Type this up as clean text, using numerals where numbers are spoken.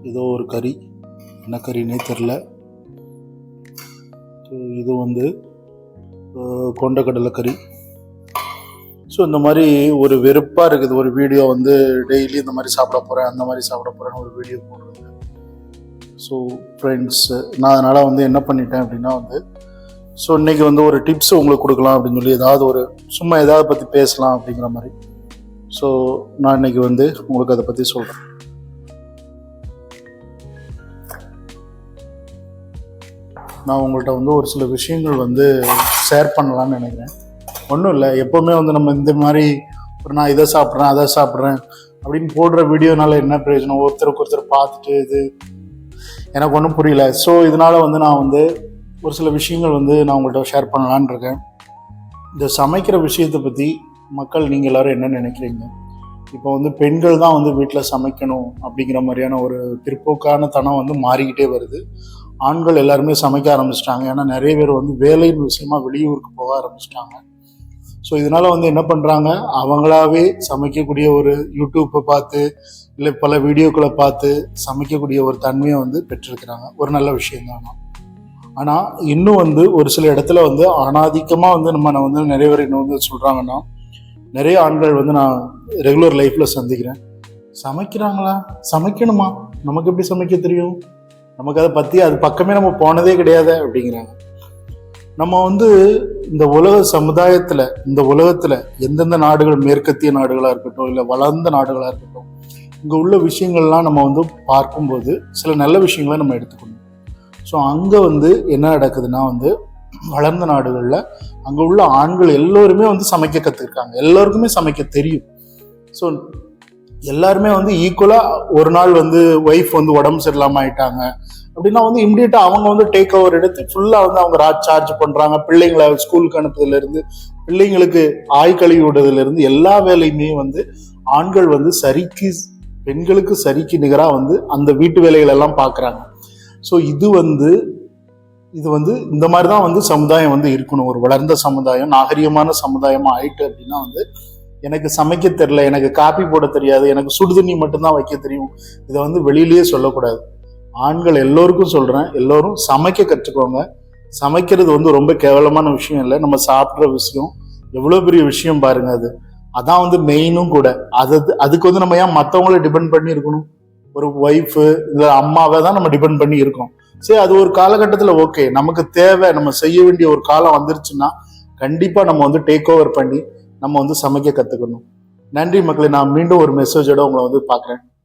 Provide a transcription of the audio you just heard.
ஏதோ ஒரு கறி, என்ன கறின்னே தெரில. இது வந்து கொண்டக்கடலை கறி. ஸோ இந்த மாதிரி ஒரு வெறுப்பாக இருக்குது. ஒரு வீடியோ வந்து டெய்லி இந்த மாதிரி சாப்பிட போகிறேன், அந்த மாதிரி சாப்பிட போகிறேன்னு ஒரு வீடியோ போடுறது. ஸோ ஃப்ரெண்ட்ஸ், நான் அதனால் வந்து என்ன பண்ணிட்டேன் அப்படின்னா வந்து, ஸோ இன்றைக்கி வந்து ஒரு டிப்ஸ் உங்களுக்கு கொடுக்கலாம் அப்படின்னு சொல்லி, ஏதாவது ஒரு சும்மா ஏதாவது பற்றி பேசலாம் அப்படிங்கிற மாதிரி. ஸோ நான் இன்றைக்கி வந்து உங்களுக்கு அதை பற்றி சொல்கிறேன். நான் உங்கள்கிட்ட வந்து ஒரு சில விஷயங்கள் வந்து ஷேர் பண்ணலான்னு நினைக்கிறேன். ஒன்றும் இல்லை, எப்போவுமே வந்து நம்ம இந்த மாதிரி ஒரு நான் இதை சாப்பிட்றேன் அதை சாப்பிட்றேன் அப்படின்னு போடுற வீடியோனால என்ன பிரயோஜனம்? ஒருத்தருக்கு ஒருத்தர் பார்த்துட்டு இது எனக்கு ஒன்றும் புரியல. ஸோ இதனால் வந்து நான் வந்து ஒரு சில விஷயங்கள் வந்து நான் உங்கள்கிட்ட ஷேர் பண்ணலான்னு இருக்கேன். இந்த சமைக்கிற விஷயத்தை பற்றி மக்கள் நீங்கள் எல்லோரும் என்ன நினைக்கிறீங்க? இப்போ வந்து பெண்கள் தான் வந்து வீட்டில் சமைக்கணும் அப்படிங்கிற மாதிரியான ஒரு பிற்போக்கான தனம் வந்து மாறிக்கிட்டே வருது. ஆண்கள் எல்லாருமே சமைக்க ஆரம்பிச்சிட்டாங்க. ஏன்னா நிறைய பேர் வந்து வேலையின் விஷயமா வெளியூருக்கு போக ஆரம்பிச்சிட்டாங்க. ஸோ இதனால் வந்து என்ன பண்ணுறாங்க, அவங்களாவே சமைக்கக்கூடிய ஒரு யூடியூப்பை பார்த்து இல்லை பல வீடியோக்களை பார்த்து சமைக்கக்கூடிய ஒரு தன்மையை வந்து பெற்றிருக்கிறாங்க. ஒரு நல்ல விஷயம்தான். ஆனால் இன்னும் வந்து ஒரு சில இடத்துல வந்து அனாதிக்கமாக வந்து நான் வந்து நிறைய பேர் இன்னும் வந்து சொல்கிறாங்கன்னா, நிறைய ஆண்கள் வந்து நான் ரெகுலர் லைஃப்பில் சந்திக்கிறேன். சமைக்கிறாங்களா? சமைக்கணுமா? நமக்கு எப்படி சமைக்க தெரியும்? நமக்கு அதை பற்றி அது பக்கமே நம்ம போனதே கிடையாது அப்படிங்கிறாங்க. நம்ம வந்து இந்த உலக சமுதாயத்தில், இந்த உலகத்தில் எந்தெந்த நாடுகள், மேற்கத்திய நாடுகளாக இருக்கட்டும் இல்லை வளர்ந்த நாடுகளாக இருக்கட்டும், இங்கே உள்ள விஷயங்கள்லாம் நம்ம வந்து பார்க்கும்போது சில நல்ல விஷயங்களை நம்ம எடுத்துக்கணும். ஸோ அங்கே வந்து என்ன நடக்குதுன்னா வந்து, வளர்ந்த நாடுகளில் அங்கே உள்ள ஆண்கள் எல்லோருமே வந்து சமைக்க கற்றுருக்காங்க. எல்லோருக்குமே சமைக்க தெரியும். ஸோ எல்லாருமே வந்து ஈக்குவலாக ஒரு நாள் வந்து ஒய்ஃப் வந்து உடம்பு சரியில்லாமல் ஆயிட்டாங்க அப்படின்னா வந்து இம்மிடியட்டாக அவங்க வந்து டேக் ஓவர் எடுத்து ஃபுல்லாக வந்து அவங்க சார்ஜ் பண்ணுறாங்க. பிள்ளைங்களை ஸ்கூலுக்கு அனுப்புறதுலேருந்து, பிள்ளைங்களுக்கு ஆய் கழுவி விடுறதுலேருந்து எல்லா வேலையுமே வந்து ஆண்கள் வந்து பெண்களுக்கு சரிக்கு நிகராக வந்து அந்த வீட்டு வேலைகள் எல்லாம் பார்க்குறாங்க. ஸோ இது வந்து இந்த மாதிரி தான் வந்து சமுதாயம் வந்து இருக்கணும். ஒரு வளர்ந்த சமுதாயம், நாகரிகமான சமுதாயமாக ஆயிட்டு அப்படின்னா வந்து, எனக்கு சமைக்க தெரியல, எனக்கு காப்பி போட தெரியாது, எனக்கு சுடுதண்ணி மட்டும்தான் வைக்க தெரியும், இதை வந்து வெளியிலேயே சொல்லக்கூடாது. ஆண்கள் எல்லோருக்கும் சொல்கிறேன், எல்லோரும் சமைக்க கற்றுக்கோங்க. சமைக்கிறது வந்து ரொம்ப கேவலமான விஷயம் இல்லை. நம்ம சாப்பிட்ற விஷயம் எவ்வளோ பெரிய விஷயம் பாருங்க. அதான் வந்து மெயினும் கூட. அதுக்கு வந்து நம்ம ஏன் மற்றவங்கள டிபெண்ட் பண்ணி இருக்கணும்? ஒரு ஒய்ஃபு இல்லை அம்மாவை தான் நம்ம டிபெண்ட் பண்ணி இருக்கோம். சரி, அது ஒரு காலகட்டத்தில் ஓகே, நமக்கு தேவை, நம்ம செய்ய வேண்டிய ஒரு காலம் வந்துருச்சுன்னா கண்டிப்பாக நம்ம வந்து டேக் ஓவர் பண்ணி நம்ம வந்து சமைக்க கற்றுக்கணும். நன்றி மக்களே. நான் மீண்டும் ஒரு மெசேஜோட உங்களை வந்து பார்க்குறேன்.